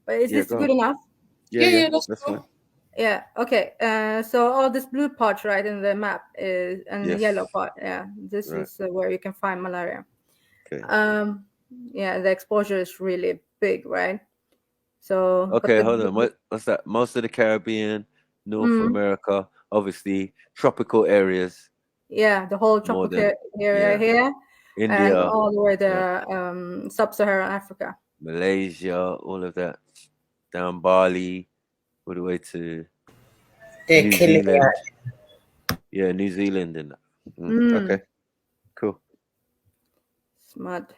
But is this good enough? Yeah, that's fine. Yeah. Okay. So all this blue part right in the map is, and the yellow part. Yeah. This is where you can find malaria. Okay. Yeah, the exposure is really big, right? So. Okay, hold on. What's that? Most of the Caribbean, North America, obviously tropical areas. Yeah, the whole tropical area here, India, and all the way to sub-Saharan Africa, Malaysia, all of that, down Bali, all the way to New Zealand. Yeah, New Zealand and that. Okay, cool. Smart.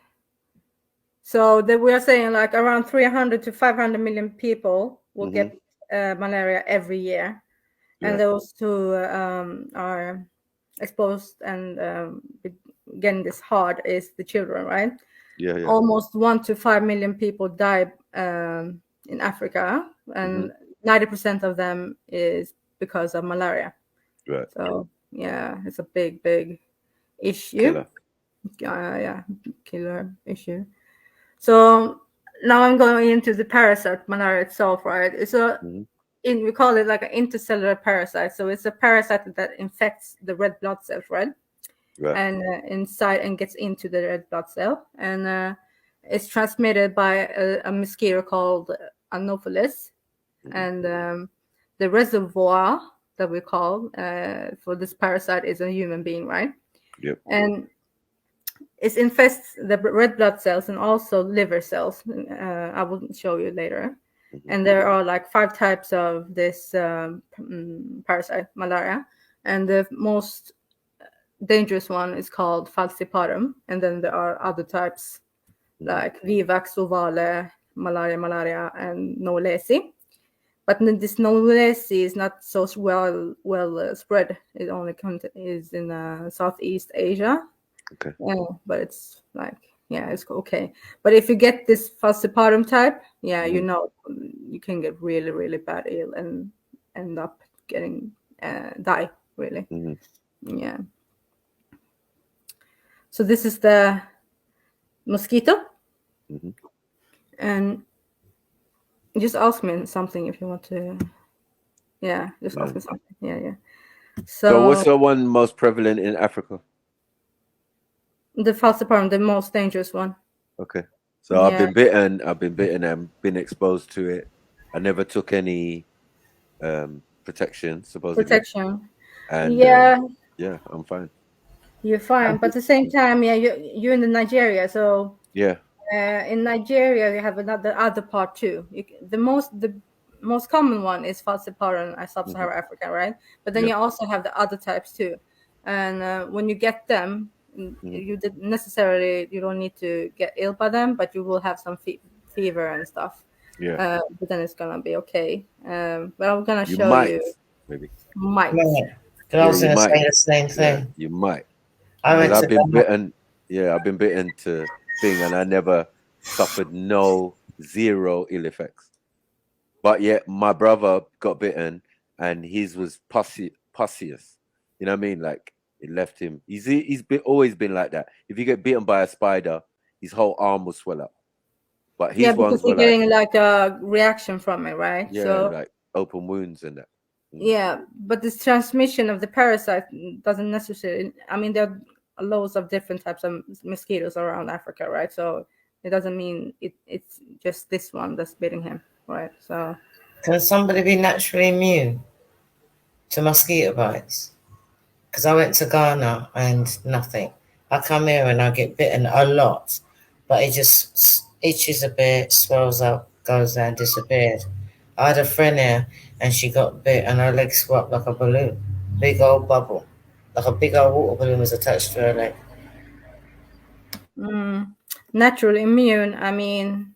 So we are saying like around 300 to 500 million people will get malaria every year, and those who are exposed and getting this hard is the children, right? Yeah. Almost 1 to 5 million people die in Africa, and 90% of them is because of malaria. Right. So yeah, it's a big issue. Killer issue. So now I'm going into the parasite malaria itself, right? It's we call it like an intercellular parasite. So it's a parasite that infects the red blood cells, right? And inside and gets into the red blood cell, and it's transmitted by a mosquito called Anopheles, and the reservoir that we call for this parasite is a human being, right? Yep. And it infests the red blood cells and also liver cells. I will show you later. And there are like 5 types of this parasite, malaria, and the most dangerous one is called falciparum, and then there are other types like vivax, ovale, malaria, and knowlesi. But this knowlesi is not so well spread. It only is in Southeast Asia. Okay. But it's like, it's okay. But if you get this falciparum type, you know, you can get really, really bad ill and end up getting die, really. Yeah. So this is the mosquito. And just ask me something if you want to. Yeah, just ask me something. Yeah. So what's the one most prevalent in Africa? The falciparum, the most dangerous one. Okay. So I've been bitten and been exposed to it. I never took any protection, supposedly. And I'm fine. You're fine, but at the same time, you're in Nigeria, so in Nigeria you have other part too. The most common one is falciparum, sub-Saharan Africa, right? But then you also have the other types too, and when you get them, you don't need to get ill by them, but you will have some fever and stuff. But then it's gonna be okay. But I'm gonna show you. Maybe. Might. I was going to say the same thing. Yeah, you might. I've been bitten. Yeah, I've been bitten to thing, and I never suffered zero ill effects. But yet my brother got bitten, and his was pus-ious. You know what I mean? Like it left him. He's always been like that. If you get bitten by a spider, his whole arm will swell up. But his because you're getting like a reaction from it, right? Yeah, like open wounds and that. Yeah, but this transmission of the parasite doesn't necessarily. I mean, there are loads of different types of mosquitoes around Africa, right? So it doesn't mean it's just this one that's biting him, right? So can somebody be naturally immune to mosquito bites? Because I went to Ghana and nothing. I come here and I get bitten a lot, but it just itches a bit, swells up, goes down, disappeared. I had a friend here and she got bit and her leg swelled like a balloon. Big old bubble. Like a big old water balloon was attached to her leg. Naturally immune, I mean,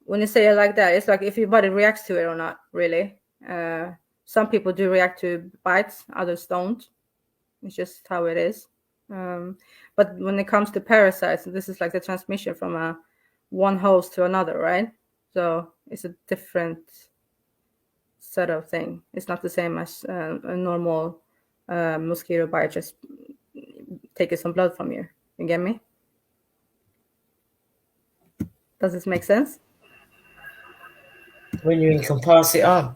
when you say it like that, it's like if your body reacts to it or not, really. Some people do react to bites, others don't. It's just how it is. But when it comes to parasites, this is like the transmission from one host to another, right? So it's a different set of thing. It's not the same as a normal mosquito bite just taking some blood from you. You get me? Does this make sense? When you can pass it on.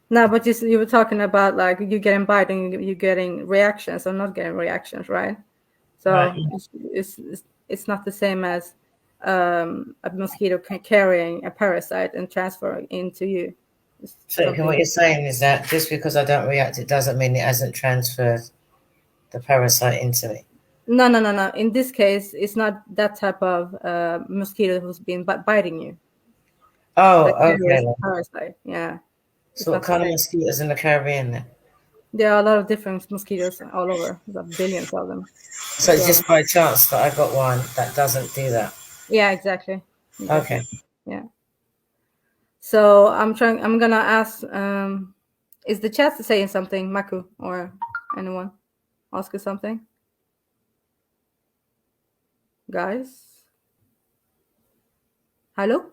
No, but you were talking about like you getting bite and you getting reactions or not getting reactions, right? So Right. it's not the same as a mosquito carrying a parasite and transferring into you. It's So something. what you're saying is that just because I don't react, it doesn't mean it hasn't transferred the parasite into me. No. In this case, it's not that type of mosquito who's been biting you. Oh, That carries okay. the parasite. Yeah, it's So what not the kind of same. mosquitoes in the Caribbean then? There are a lot of different mosquitoes all over. There are billions of them. So it's So just by chance that I got one that doesn't do that. yeah, exactly. Okay. Yeah. So I'm gonna ask. Is the chat saying something, Maku, or anyone ask us something, guys? Hello.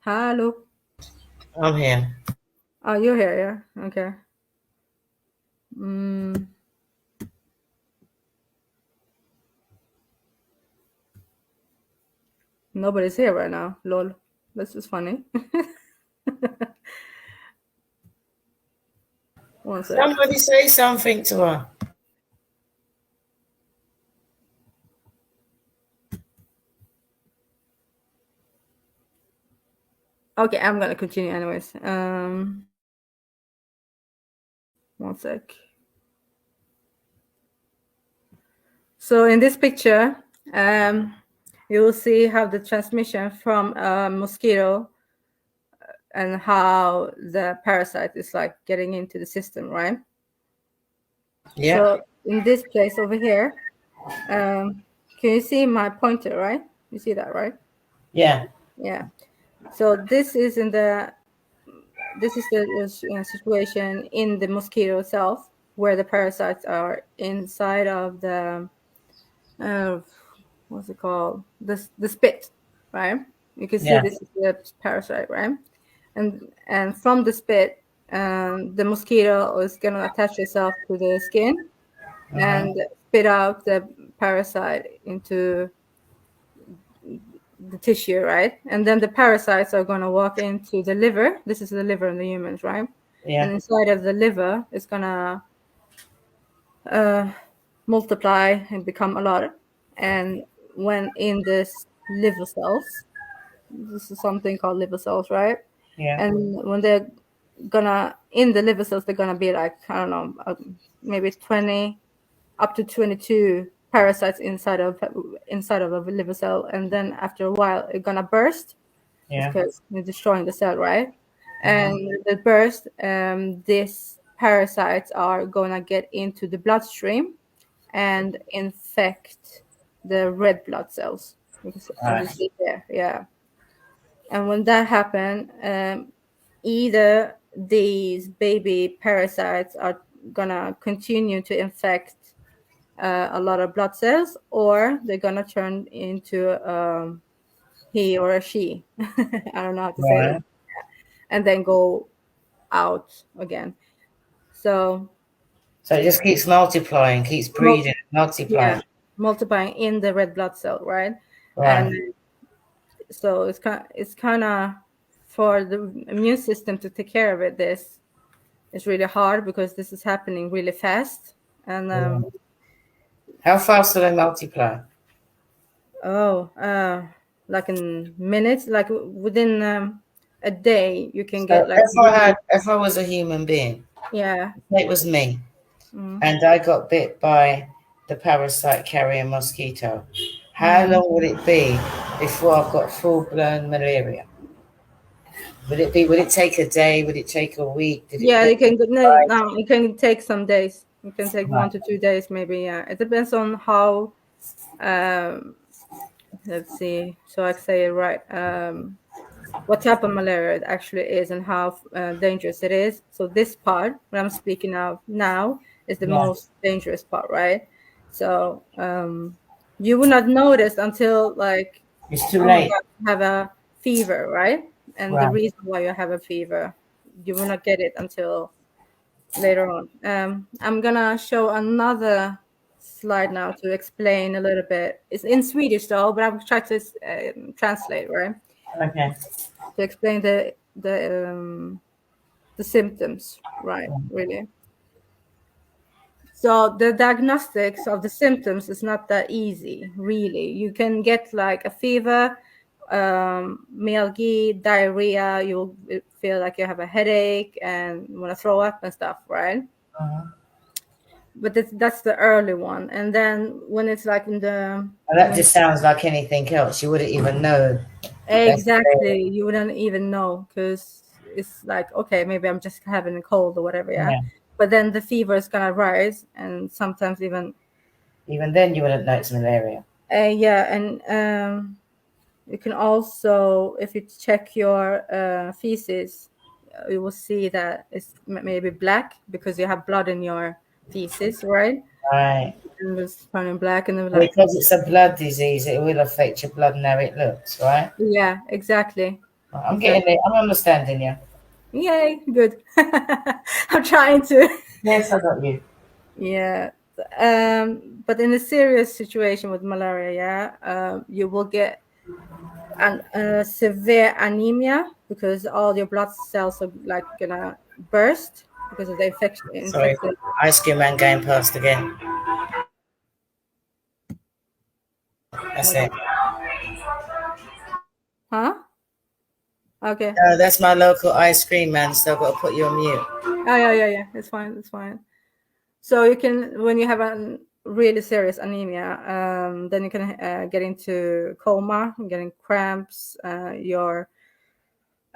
Hello. I'm here. Oh, you're here. Yeah. Okay. Mm. Nobody's here right now. Lol. This is funny. One sec. Somebody say something to her. Okay, I'm gonna continue anyways. One sec. So in this picture, you will see how the transmission from a mosquito and how the parasite is like getting into the system, right? Yeah. So in this place over here, can you see my pointer, right? You see that, right? Yeah. Yeah. So this is the situation in the mosquito itself, where the parasites are inside of the what's it called? The spit, right? You can see Yeah. this is the parasite, right? And from the spit, the mosquito is gonna attach itself to the skin and spit out the parasite into the tissue, right? And then the parasites are gonna walk into the liver. This is the liver in the humans, right? Yeah. And inside of the liver, it's gonna multiply and become a lot. And when in this liver cells, this is something called liver cells, right? Yeah. And when they're gonna in the liver cells, they're gonna be like, I don't know, maybe 20 up to 22 parasites inside of a liver cell, and then after a while it's gonna burst Yeah. because you're destroying the cell, right? And the burst, these parasites are gonna get into the bloodstream and infect the red blood cells. As you see there, yeah. And when that happens, either these baby parasites are gonna continue to infect a lot of blood cells, or they're gonna turn into he or a she. I don't know how to say it, and then go out again. So it just keeps multiplying, keeps breeding, multiplying. yeah, multiplying in the red blood cell, right? Right. And so it's kind of for the immune system to take care of it. This is really hard because this is happening really fast, and How fast do they multiply? like in minutes, like within a day, you can So get like if I was a human being, yeah. it was me, and I got bit by the parasite carrying mosquito, how long would it be before I've got full blown malaria? Would it take a day? Would it take a week? Yeah, it can no, it can take some days. It can take Right. 1 to 2 days, maybe. Yeah, it depends on how. Let's see. So I say it right. What type of malaria it actually is and how dangerous it is. So this part, what I'm speaking of now, is the most dangerous part, right? So you will not notice until like It's too oh my late. God, you have a fever, right? And the Right. reason why you have a fever, you will not get it until later on. I'm gonna show another slide now to explain a little bit. It's in Swedish though, but I've tried to translate, right? Okay. To explain the symptoms, right? Really. So the diagnostics of the symptoms is not that easy, really. You can get like a fever, myalgia, diarrhea. You'll feel like you have a headache and want to throw up and stuff, right? But that's the early one, and then when it's like in the Well, that just sounds like anything else. You wouldn't even know. exactly, you wouldn't even know because it's like, okay, maybe I'm just having a cold or whatever, yeah. But then the fever is gonna rise, and sometimes even then you wouldn't know it's malaria. yeah, and you can also, if you check your feces, you will see that it's maybe black because you have blood in your feces, right? Right. And it's turning black, and then like, Because it's a blood disease, it will affect your blood and how it looks, right? yeah, exactly. I'm getting it. I'm understanding you. Yay, good. I'm trying to. Yes, I got you. Yeah. But in a serious situation with malaria, yeah, you will get a severe anemia because all your blood cells are like gonna burst because of the Sorry, infected. ice cream man going past again. That's it. Huh? Okay. That's my local ice cream man, so I've got to put you on mute. Oh yeah. It's fine. It's fine. So you can, when you have a really serious anemia, then you can get into coma, getting cramps. Your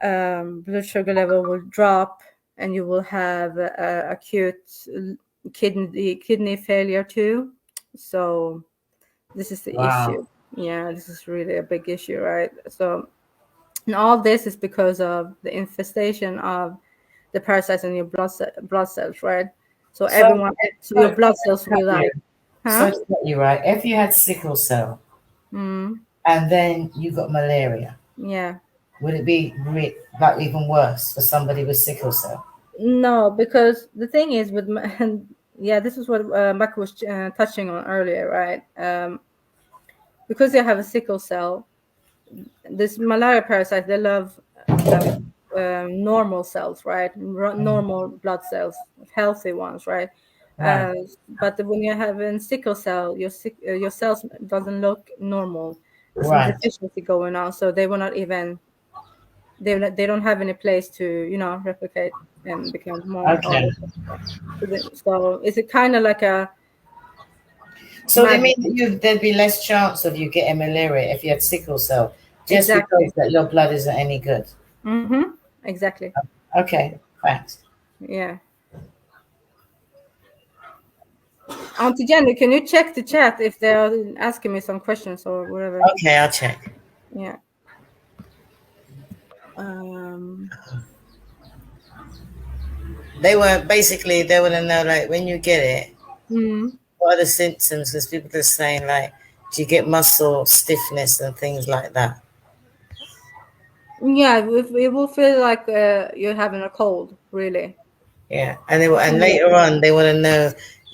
blood sugar level will drop, and you will have acute kidney failure too. So this is the issue. Yeah, this is really a big issue, right? So, and all this is because of the infestation of the parasites in your blood cells, right? So So, your blood cells will like, so huh? to get you right, if you had sickle cell Mm, and then you got malaria, yeah. would it be like even worse for somebody with sickle cell? No, because the thing is with yeah, this is what Maka was touching on earlier, right? Because they have a sickle cell, this malaria parasite, they love like normal cells, right? Normal blood cells, healthy ones, right? Right. But when you have a sickle cell, your cells doesn't look normal. There's some Right. deficiency going on, so they will not even they don't have any place to replicate and become more. Okay. So is it kind of like a So they magic? mean that there'd be less chance of you getting malaria if you had sickle cell, just Exactly. because that your blood isn't any good. Mm-hmm. Exactly. Okay. Thanks. Yeah. Auntie Jenny, can you check the chat if they're asking me some questions or whatever? Okay, I'll check. Yeah. Um. They want to know like when you get it, Mm, what are the symptoms? Because people are saying like, do you get muscle stiffness and things like that? yeah, it will feel like you're having a cold, really. Yeah, and later on they want to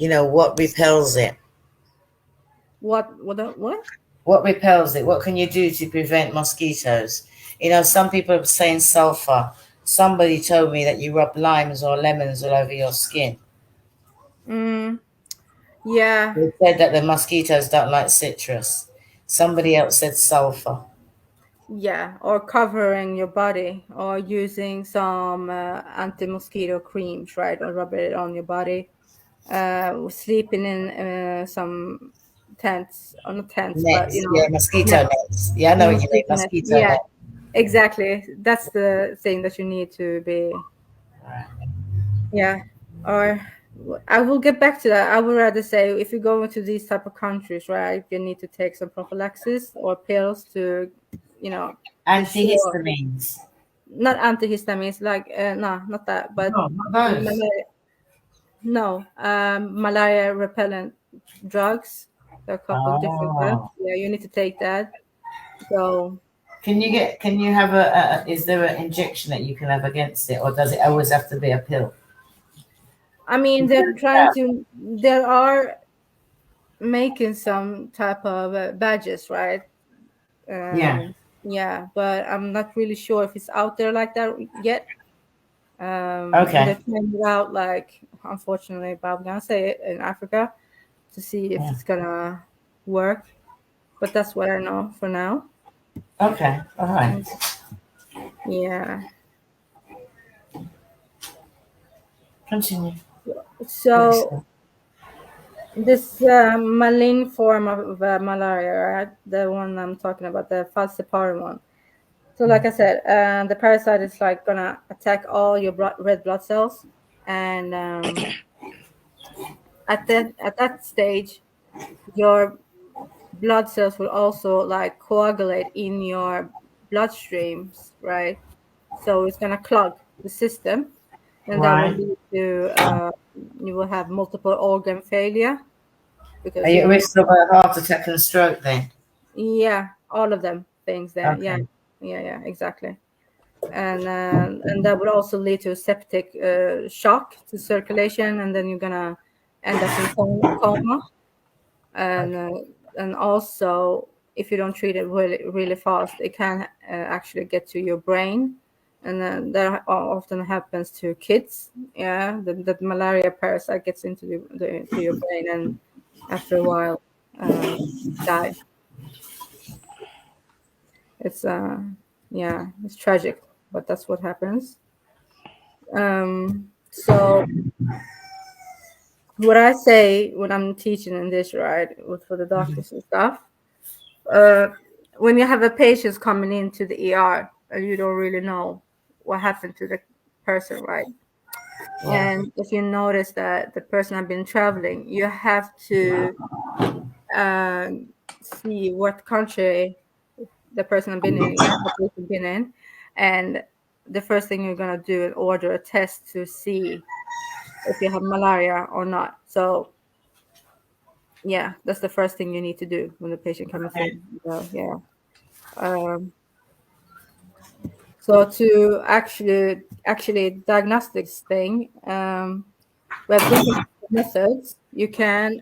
know, what repels it. What? What repels it? What can you do to prevent mosquitoes? Some people are saying sulfur. Somebody told me that you rub limes or lemons all over your skin. Yeah. They said that the mosquitoes don't like citrus. Somebody else said sulfur. Yeah, or covering your body, or using some anti-mosquito creams, right? Or rub it on your body. Sleeping in some tents, or not tents, but Nets, yeah, mosquito nets. nets. Yeah, I know what you mean, Mosquito nets. mosquito Yeah, net. exactly. That's the thing that you need to be. Yeah, or I will get back to that. I would rather say if you go into these type of countries, right, you need to take some prophylaxis or pills to, ensure. Antihistamines. Not antihistamines, like no, not that, but No, not those. no, malaria repellent drugs. There are a couple of different drugs. Oh. Yeah, you need to take that. So Can you have is there an injection that you can have against it, or does it always have to be a pill? I mean, they are making some type of badges, right? Yeah. Yeah, but I'm not really sure if it's out there like that yet. And they're Okay. trying it out, like, unfortunately, but I'm gonna say it, in Africa, to see if Yeah. it's gonna work. But that's what I know for now. Okay. All right. Yeah. Continue. Yes. So this malign form of malaria, right? The one I'm talking about, the falciparum one. So, like I said, the parasite is like gonna attack all your red blood cells, and at that stage, your blood cells will also like coagulate in your bloodstreams, right? So it's gonna clog the system, and that will Right. lead to you will have multiple organ failure Are because you you at will. risk of a heart attack and stroke then? Yeah, all of them things there. Yeah, Okay. yeah, exactly. And that would also lead to septic shock to circulation, and then you're gonna end up in coma. And Okay. and also, if you don't treat it really really fast, it can actually get to your brain, and then that often happens to kids. Yeah, the malaria parasite gets into to your brain, and after a while, die. It's yeah, it's tragic, but that's what happens. So what I say when I'm teaching in this, right, for the doctors and stuff, uh, when you have a patient coming into the ER and you don't really know what happened to the person, right? Yeah. And if you notice that the person has been traveling, you have to uh, see what country the person has been in, yeah, the person been in, and the first thing you're gonna do is order a test to see if you have malaria or not. So yeah, that's the first thing you need to do when the patient comes Okay. in. So, yeah. Um, so to actually diagnostics thing, we have different methods. You can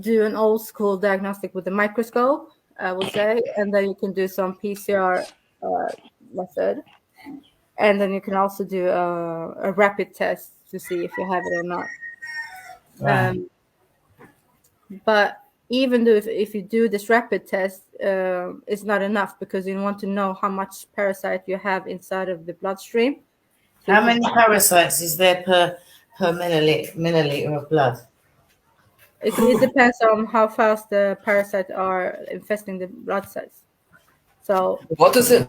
do an old school diagnostic with a microscope, I would say, and then you can do some PCR method, and then you can also do a rapid test to see if you have it or not. Right. Um, But even though if you do this rapid test, it's not enough because you want to know how much parasite you have inside of the bloodstream. So How if you, many parasites is there per milliliter of blood? it depends on how fast the parasites are infesting the blood cells. So What does it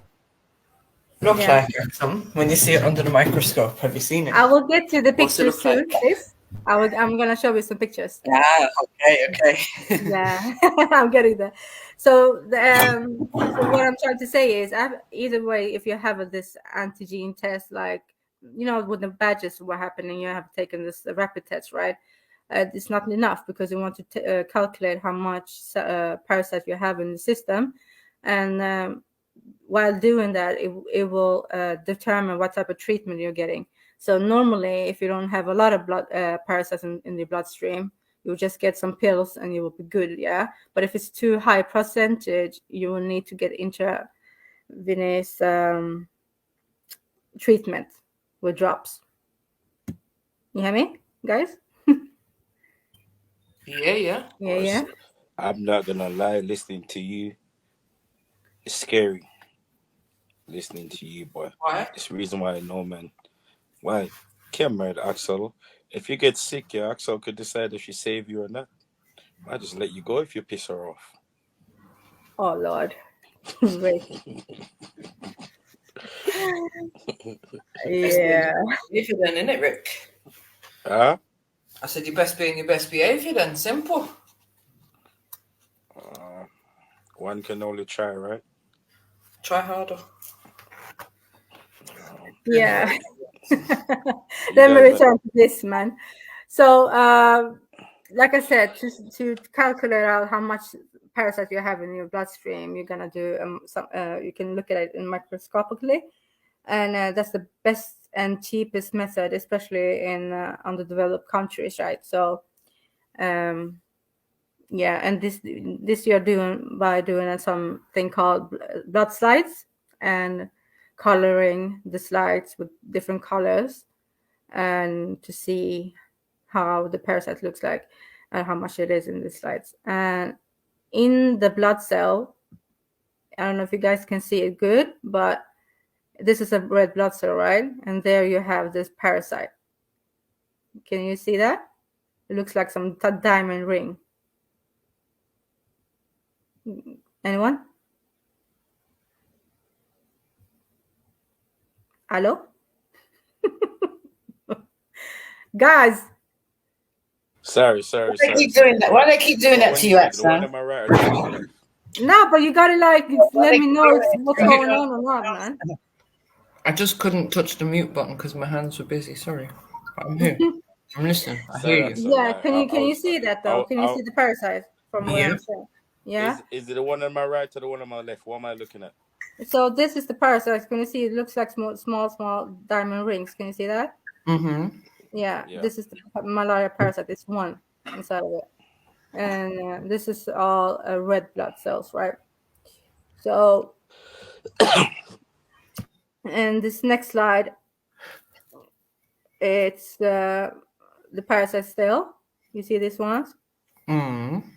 look yeah, like, Axel, when you see it under the microscope? Have you seen it? I will get to the What's it pictures look like? soon, please. I'm gonna show you some pictures. Ah, okay. Yeah, I'm getting there. So what I'm trying to say is, either way, if you have this antigen test, like with the badges, what happening, you have taken this rapid test, right? It's not enough because you want to calculate how much parasite you have in the system, and while doing that, it will determine what type of treatment you're getting. So normally, if you don't have a lot of blood parasites in the bloodstream, you'll just get some pills and you will be good, yeah. But if it's too high percentage, you will need to get intravenous treatment with drops. You hear me, guys? Yeah. Yeah, yeah. I'm not gonna lie, listening to you, it's scary. Listening to you, boy. Why? It's the reason why I know, man. Why? Can't murder Axel. If you get sick, yeah, Axel could decide if she save you or not. I just let you go if you piss her off. Oh Lord, Rick. Best be in Yeah. your behaviour then, innit, Rick? Huh? I said you best be in your best behaviour then. Simple. Uh, one can only try, right? Try harder. Yeah. You Let me guys, return to this, man. So, like I said, to calculate out how much parasite you have in your bloodstream, you're gonna do some. You can look at it in microscopically, and that's the best and cheapest method, especially in underdeveloped countries, right? So, and this you're doing by doing something called blood slides and coloring the slides with different colors, and to see how the parasite looks like and how much it is in the slides. And in the blood cell, I don't know if you guys can see it good, but this is a red blood cell, right? And there you have this parasite. Can you see that? It looks like some diamond ring. Anyone? Hello? Guys, Sorry. Why they keep doing that? Why they keep doing that to you, The one Axel? on my right or the one on my left? no, but you gotta like let they me keep know doing it? what's going on or not, man. I just couldn't touch the mute button because my hands were busy. Sorry. But I'm here. I'm listening. I Sorry, hear you. Axel. Yeah, can you see that though? Can you see the parasite from where I'm saying? Yeah. Is it the one on my right or the one on my left? What am I looking at? So this is the parasite. Can you see? It looks like small diamond rings. Can you see that? Mm-hmm. Yeah. Yeah. This is the malaria parasite. It's one inside of it, and this is all red blood cells, right? So, and this next slide, it's the parasite cell. You see these ones? Mm-hmm.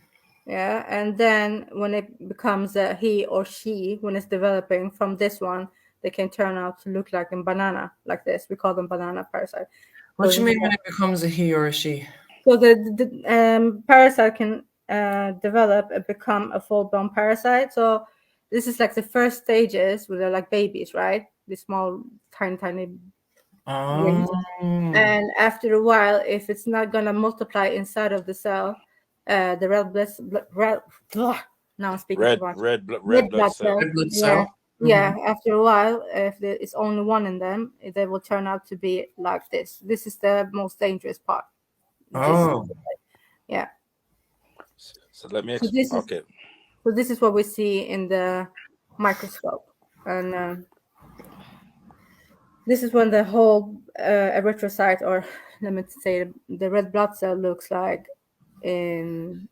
Yeah, and then when it becomes a he or she, when it's developing from this one, they can turn out to look like a banana, like this. We call them banana parasite. What do So you mean when it becomes a he or a she? So the parasite can develop and become a full-blown parasite. So this is like the first stages where they're like babies, right? The small, tiny rings. And after a while, if it's not gonna multiply inside of the cell, the now I'm speaking too much. Red blood cell. Red blood Yeah, cell. yeah. After a while, if there is only one in them, they will turn out to be like this. This is the most dangerous part. Oh. Yeah. So let me. So this is what we see in the microscope, and this is when the whole erythrocyte, or let me say, the red blood cell looks like in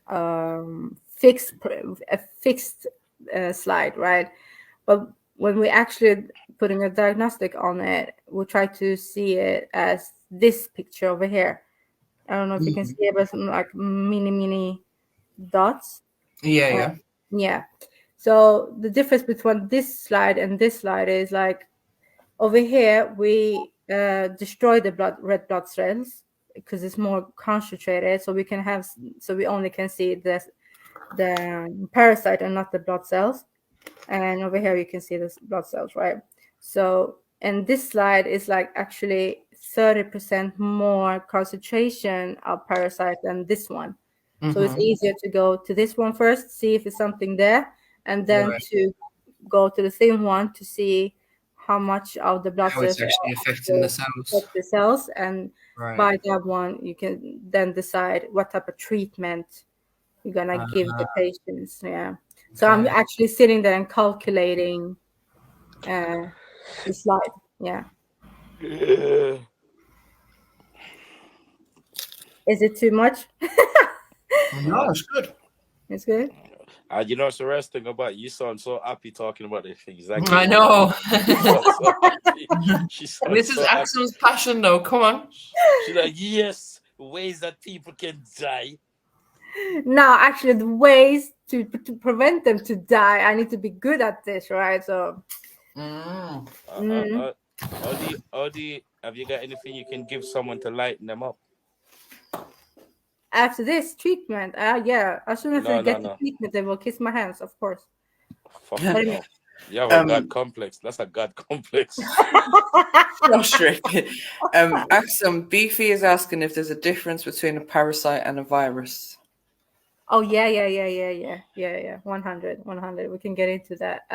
a fixed slide, right? But when we actually putting a diagnostic on it, we try to see it as this picture over here. I don't know if you can see it, but some like mini dots. Yeah. Yeah. So the difference between this slide and this slide is like over here we destroy the red blood cells because it's more concentrated, so we only can see the parasite and not the blood cells. And over here you can see the blood cells, right? So, and this slide is like actually 30% more concentration of parasite than this one. So it's easier to go to this one first, see if there's something there, and then to go to the same one to see how much of the blood How cells it's actually affecting the cells. and by that one you can then decide what type of treatment you're gonna give the patients. Yeah. So I'm actually sitting there and calculating the slide. Yeah. Is it too much? No, it's good. It's good. You know what's the rest thing about you sound so happy talking about the things. I know. This is Axel's passion, though. Come on. She's like, yes, ways that people can die. No, actually, the ways to prevent them to die, I need to be good at this, right? So, Have you got anything you can give someone to lighten them up? After this treatment, yeah, as soon as they get the treatment, they will kiss my hands, of course. Fuck no. You have a God complex. That's a God complex. Frustrated. Axel Beefy is asking if there's a difference between a parasite and a virus. Oh yeah. 100. We can get into that.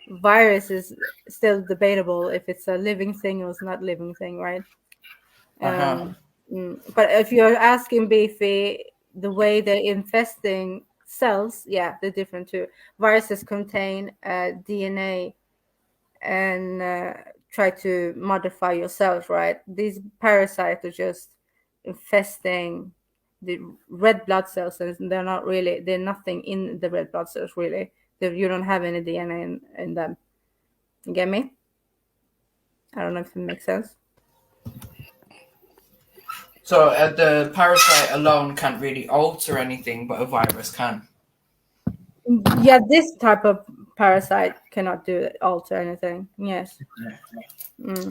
Virus is still debatable if it's a living thing or it's not living thing, right? But if you're asking Beefy, the way they're infesting cells, yeah, they're different too. Viruses contain DNA and try to modify yourself, right? These parasites are just infesting the red blood cells, and they're nothing in the red blood cells really. You don't have any DNA in them. You get me? I don't know if it makes sense. So the parasite alone can't really alter anything, but a virus can. Yeah, this type of parasite cannot alter anything. Yes. But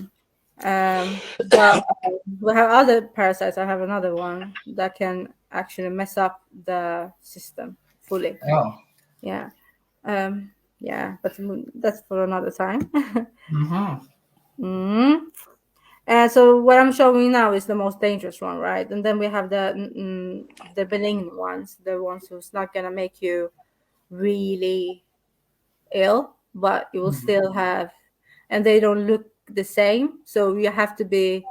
we have other parasites. I have another one that can actually mess up the system fully. Oh. Yeah. Yeah, but that's for another time. So what I'm showing now is the most dangerous one, right? And then we have the benign ones, the ones who's not gonna make you really ill, but you will still have, and they don't look the same. So you have to be,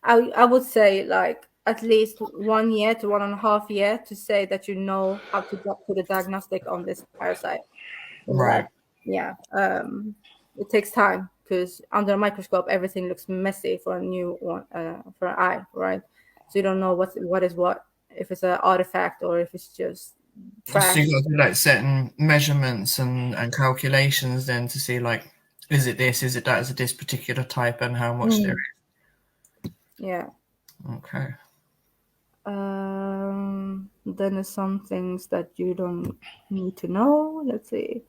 I would say, like at least 1 year to 1.5 years to say that you know how to put a diagnostic on this parasite in the lab. Right. Yeah. It takes time because under a microscope everything looks messy for a new one, for an eye, right? So you don't know what is what, if it's an artifact or if it's just So trash. you got to do like certain measurements and calculations then to see like, is it this, is it that, is it this particular type, and how much there is. Yeah. Okay. Then there's some things that you don't need to know. Let's see.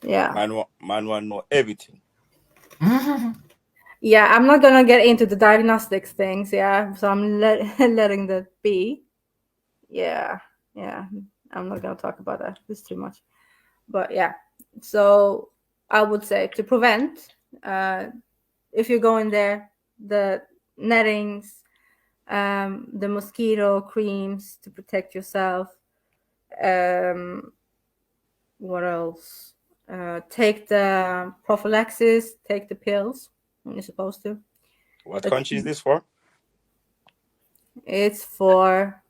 Yeah. Man want know everything. Yeah, I'm not gonna get into the diagnostics things. Yeah, so I'm letting that be. Yeah, I'm not gonna talk about that. It's too much. But yeah, so I would say to prevent, if you go in there, the nettings, the mosquito creams to protect yourself. What else? Take the prophylaxis, take the pills when you're supposed to. What country is this for? It's for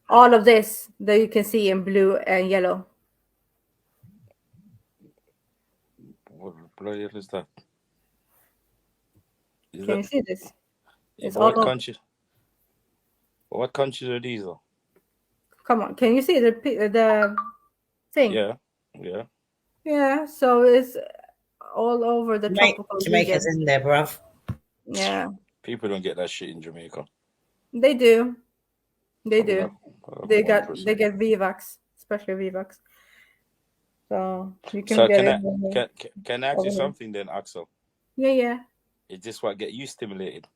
all of this that you can see in blue and yellow. What bloody hell is that? Can you see this? Yeah, It's but all what over. country? What countries are these though? Come on, can you see the thing? Yeah. Yeah, so it's all over the tropical Jamaica's region. in there, bruv. Yeah, People don't get that shit in Jamaica. they do. They I mean, do. I'm They one person. get VVAX, especially VVAX. So you can So get can it. can I ask you over here. something then, Axel? Yeah. Is this what get you stimulated?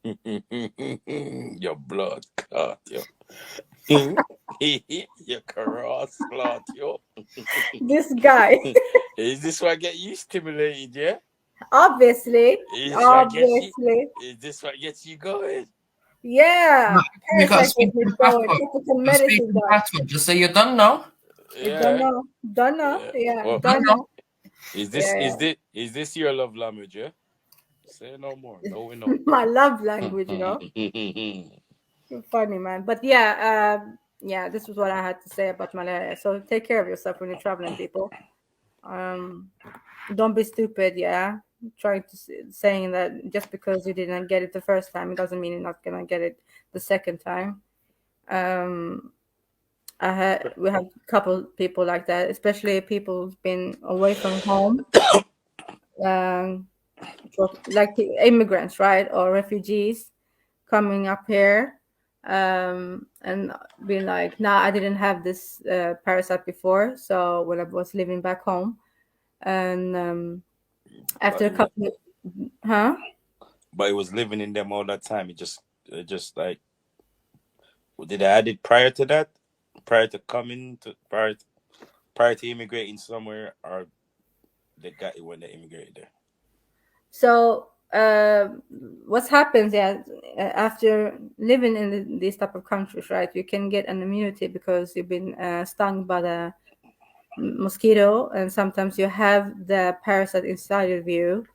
Your blood clot, yo. Your cross clot, yo. This guy. Is this what get you stimulated, yeah? Obviously. Is this what gets you going? Yeah. You got to Parasite speak gets me in going. patois. Put some Just speak medicine in down. patois, just so you're done now. You don't Yeah. know. Don't know. Yeah. Well, Don't know. is this Yeah. is this your love language, yeah? Say no more. No, we know. My love language, you know. You're funny, man. But yeah, this is what I had to say about malaria. So take care of yourself when you're traveling, people. Don't be stupid, yeah. Trying to saying that just because you didn't get it the first time, it doesn't mean you're not gonna get it the second time. We have a couple people like that, especially people who've been away from home, like the immigrants, right, or refugees coming up here, and being like, "Nah, I didn't have this parasite before." So when I was living back home, and after a couple, But it was living in them all that time. It just like, did I add it prior to that? Prior to prior to immigrating somewhere, or they got it when they immigrated there? So what happens, after living in these type of countries, right? You can get an immunity because you've been stung by the mosquito, and sometimes you have the parasite inside of you,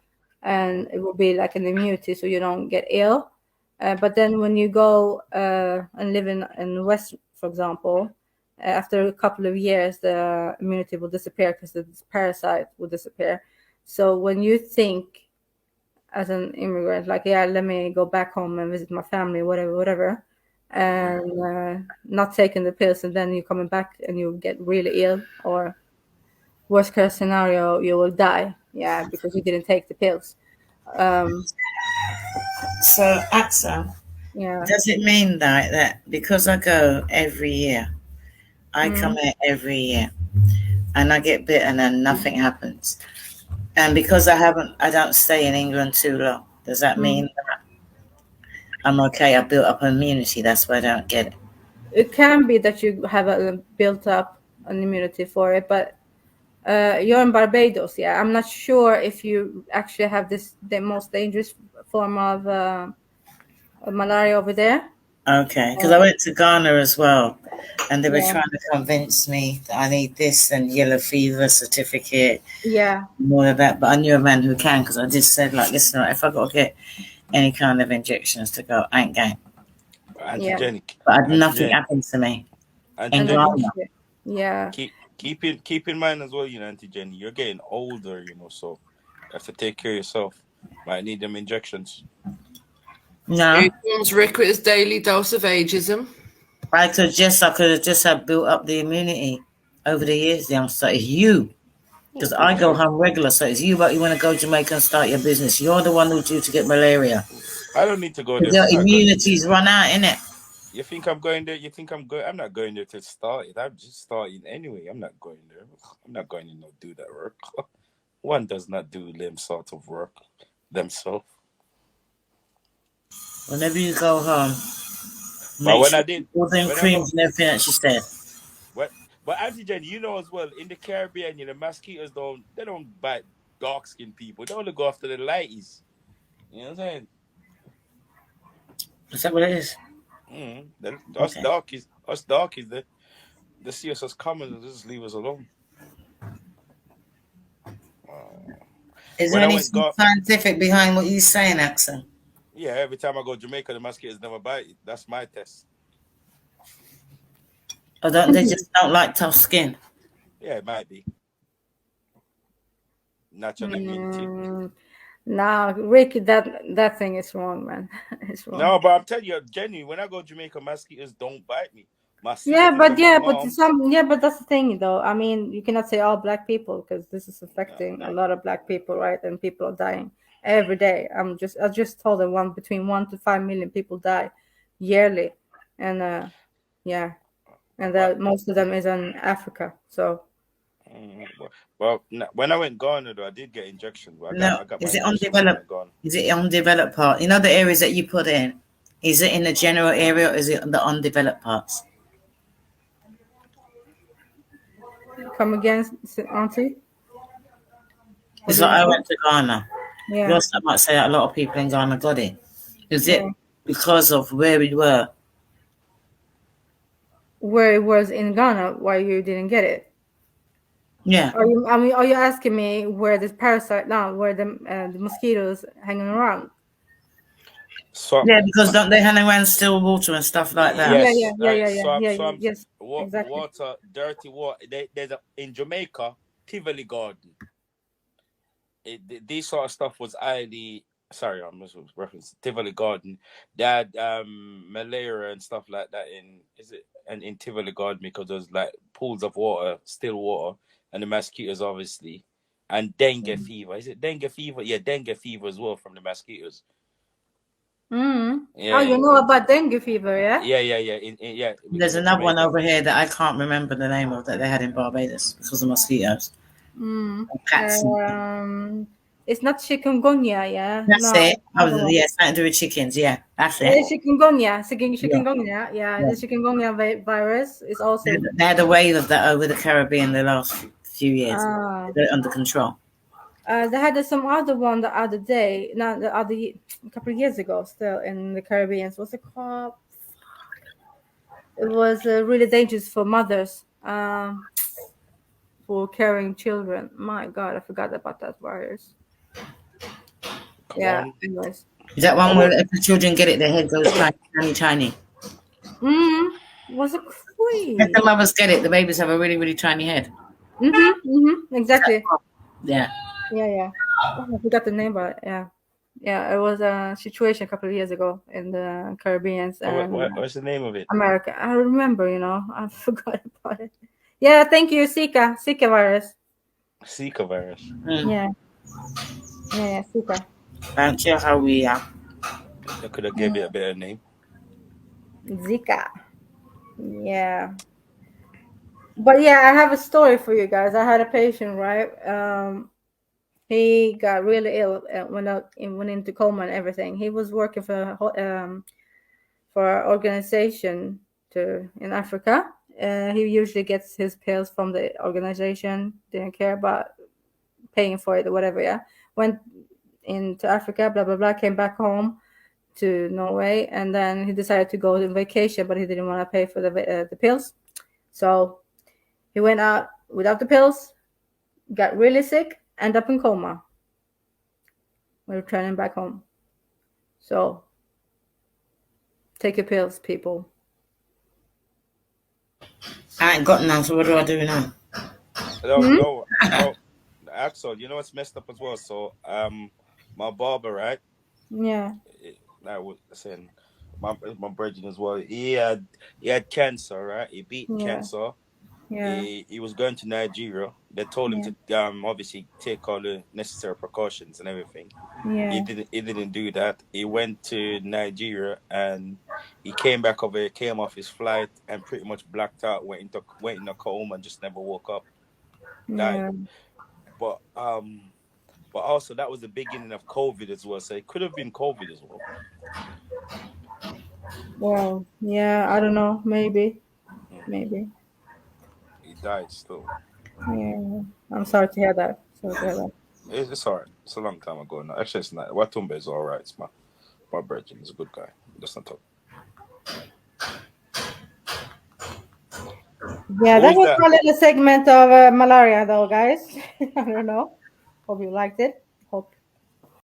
and it will be like an immunity, so you don't get ill. But then when you go and live in the West, for example, after a couple of years, the immunity will disappear because the parasite will disappear. So when you think as an immigrant, like, yeah, let me go back home and visit my family, whatever, and not taking the pills, and then you're coming back and you get really ill, or worst case scenario, you will die, because you didn't take the pills. So, Axel, does it mean that because I go every year, I come here every year, and I get bitten and nothing happens, and because I don't stay in England too long, does that mean that I'm okay? I built up immunity, that's why I don't get it. It can be that you have built up an immunity for it, but you're in Barbados, I'm not sure if you actually have the most dangerous form of malaria over there. Okay, because I went to Ghana as well, and they were trying to convince me that I need this and yellow fever certificate, more of that. But I knew a man who can, because I just said, like, listen, if I got to get any kind of injections to go, I ain't going. Antigenic. But nothing happened to me. In Ghana. Keep in mind as well, Auntie Jenny, you're getting older, so you have to take care of yourself. Might need them injections. No. Here comes Rick with his daily dose of ageism. I could have just have built up the immunity over the years, youngster. It's you. Because I go home regular, so it's you, but you want to go to Jamaica and start your business. You're the one who's due to get malaria. I don't need to go there. Your immunity's run out, innit? You think I'm going there? You think I'm going? I'm not going there to start it. I'm just starting anyway. I'm not going there. I'm not going to do that work. One does not do them sort of work themselves. Whenever you go home, but when I did all them creams and everything that she said. But Auntie Jenny, as well, in the Caribbean, the mosquitoes don't bite dark skinned people. They only go after the lighties. You know what I'm saying? Is that what it is? Us darkies, they see us as common and just leave us alone. Is there anything scientific behind what you're saying, Axel? Yeah, every time I go to Jamaica, the mosquitoes never bite. That's my test. Or they just don't like tough skin? Yeah, it might be. Natural immunity. No, Rick, that thing is wrong, man. It's wrong. No, but I'm telling you, genuinely, when I go to Jamaica, mosquitoes don't bite me. But that's the thing, though. I mean, you cannot say all black people, because this is affecting a lot of black people, right? And people are dying every day. I just told them between 1 to 5 million people die yearly, and and that most of them is in Africa. So. Well, when I went Ghana, though, I did get injections. I got is it undeveloped? Is it undeveloped part? You know the areas that you put in. Is it in the general area, or is it the undeveloped parts? Come again, Auntie? It's like I went to Ghana. Yeah. I might say a lot of people in Ghana got it. Is it because of where we were? Where it was in Ghana, why you didn't get it? Yeah. Are you asking me where this parasite where the mosquitoes hanging around? So, because don't they hang around still water and stuff like that? Yes. Exactly. Water, dirty water. There's in Jamaica, Tivoli Garden. This sort of stuff was highly. Sorry, I'm just referencing Tivoli Garden. They had malaria and stuff like that in Tivoli Garden, because there's like pools of water, still water, and the mosquitoes obviously, and dengue fever. Is it dengue fever? Yeah, dengue fever as well from the mosquitoes. Yeah, you know about dengue fever, yeah? Yeah. There's another one over here that I can't remember the name of that they had in Barbados because of mosquitoes. Cats. It's not chikungunya, yeah. That's it. Something to do with chickens. Yeah, that's it. Chikungunya. Chikungunya. Yeah, the chikungunya virus is also. They had a wave of that over the Caribbean the last few years. They're under control. They had some other one the other day, a couple of years ago, still in the Caribbean. What's it called? It was really dangerous for mothers, for carrying children. My God, I forgot about that virus. Anyways. Is that one where if the children get it, their head goes tiny? Was a queen. If the mothers get it, the babies have a really, really tiny head. Exactly. Yeah. Yeah. Oh, I forgot the name, but yeah. It was a situation a couple of years ago in the Caribbean and What's the name of it? America. I remember, I forgot about it. Yeah, thank you, Zika virus. Zika virus. Yeah, Zika. Thank you, how we are. They could have gave it a better name. Zika. Yeah. But yeah, I have a story for you guys. I had a patient, right? He got really ill, went into coma and everything. He was working for an organization in Africa. He usually gets his pills from the organization. Didn't care about paying for it or whatever. Yeah, went into Africa, blah blah blah. Came back home to Norway, and then he decided to go on vacation, but he didn't want to pay for the pills, so he went out without the pills, got really sick, ended up in coma. We're returning back home. So take your pills, people. I ain't got none, so what do I do now? No, Axel, you know what's messed up as well? So, my barber, right? Yeah. I was saying, my brother as well. He had cancer, right? He beat cancer. Yeah. He was going to Nigeria. They told him to obviously take all the necessary precautions and everything. Yeah. He didn't do that. He went to Nigeria and he came back over here, came off his flight and pretty much blacked out, went in a coma and just never woke up. Died. But also that was the beginning of COVID as well. So it could have been COVID as well. Well, yeah, I don't know. Maybe. He died still. Yeah. I'm sorry to hear that. It's alright. It's a long time ago now. Actually, it's not. Watumbe is alright. It's my brother. He's a good guy. Just not talk. Yeah, that was a little segment of malaria, though, guys. I don't know. Hope you liked it.